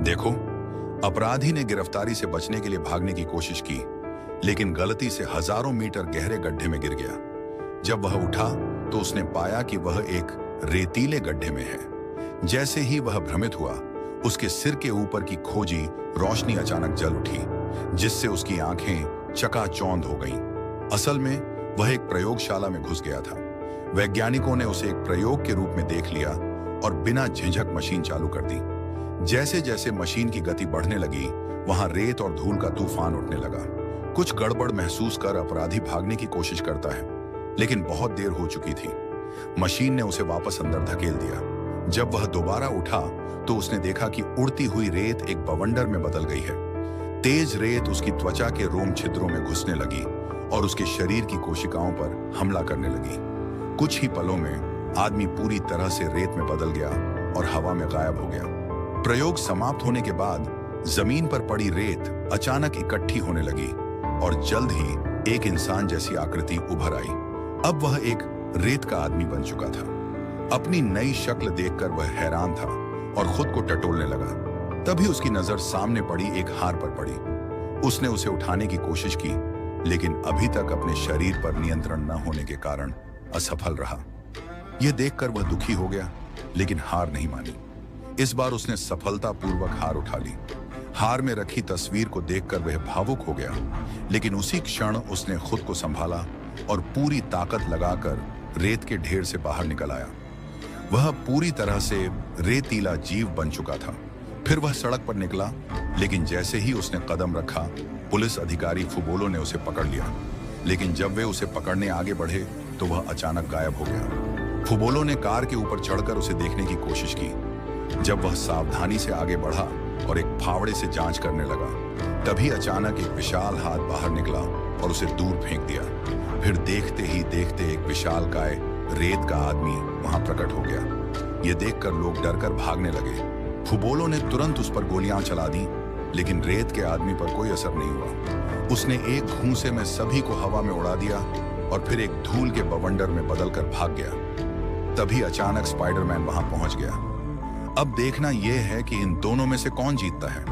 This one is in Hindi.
देखो, अपराधी ने गिरफ्तारी से बचने के लिए भागने की कोशिश की, लेकिन गलती से हजारों मीटर गहरे गड्ढे में गिर गया। जब वह उठा तो उसने पाया कि वह एक रेतीले गड्ढे में है। जैसे ही वह भ्रमित हुआ, उसके सिर के ऊपर की खोजी रोशनी अचानक जल उठी, जिससे उसकी आंखें चकाचौंध हो गईं। असल में वह एक प्रयोगशाला में घुस गया था। वैज्ञानिकों ने उसे एक प्रयोग के रूप में देख लिया और बिना झिझक मशीन चालू कर दी। जैसे जैसे मशीन की गति बढ़ने लगी, वहां रेत और धूल का तूफान उठने लगा। कुछ गड़बड़ महसूस कर अपराधी भागने की कोशिश करता है, लेकिन बहुत देर हो चुकी थी। मशीन ने उसे वापस अंदर धकेल दिया। जब वह दोबारा उठा तो उसने देखा कि उड़ती हुई रेत एक बवंडर में बदल गई है। तेज रेत उसकी त्वचा के रोम छिद्रों में घुसने लगी और उसके शरीर की कोशिकाओं पर हमला करने लगी। कुछ ही पलों में आदमी पूरी तरह से रेत में बदल गया और हवा में गायब हो गया। प्रयोग समाप्त होने के बाद जमीन पर पड़ी रेत अचानक इकट्ठी होने लगी और जल्द ही एक इंसान जैसी आकृति उभर आई। अब वह एक रेत का आदमी बन चुका था। अपनी नई शक्ल देखकर वह हैरान था और खुद को टटोलने लगा। तभी उसकी नजर सामने पड़ी एक हार पर पड़ी। उसने उसे उठाने की कोशिश की, लेकिन अभी तक अपने शरीर पर नियंत्रण न होने के कारण असफल रहा। यह देखकर वह दुखी हो गया, लेकिन हार नहीं मानी। इस बार उसने सफलतापूर्वक हार उठा ली। हार में रखी तस्वीर को देखकर वह भावुक हो गया, लेकिन उसी क्षण उसने खुद को संभाला और पूरी ताकत लगाकर रेत के ढेर से बाहर निकल आया। वह पूरी तरह से रेतीला जीव बन चुका था। फिर वह सड़क पर निकला, लेकिन जैसे ही उसने कदम रखा, पुलिस अधिकारी फुबोलो ने उसे पकड़ लिया। लेकिन जब वे उसे पकड़ने आगे बढ़े तो वह अचानक गायब हो गया। फुबोलो ने कार के ऊपर चढ़कर उसे देखने की कोशिश की। जब वह सावधानी से आगे बढ़ा और एक फावड़े से जांच करने लगा, तभी अचानक एक विशाल हाथ बाहर निकला और उसे दूर फेंक दिया। फिर देखते ही देखते एक विशालकाय रेत का आदमी वहां प्रकट हो गया। यह देखकर लोग डरकर भागने लगे। फुबोलो ने तुरंत उस पर गोलियां चला दी, लेकिन रेत के आदमी पर कोई असर नहीं हुआ। उसने एक घूंसे में सभी को हवा में उड़ा दिया और फिर एक धूल के बवंडर में बदलकर भाग गया। तभी अचानक स्पाइडरमैन वहां पहुंच गया। अब देखना यह है कि इन दोनों में से कौन जीतता है।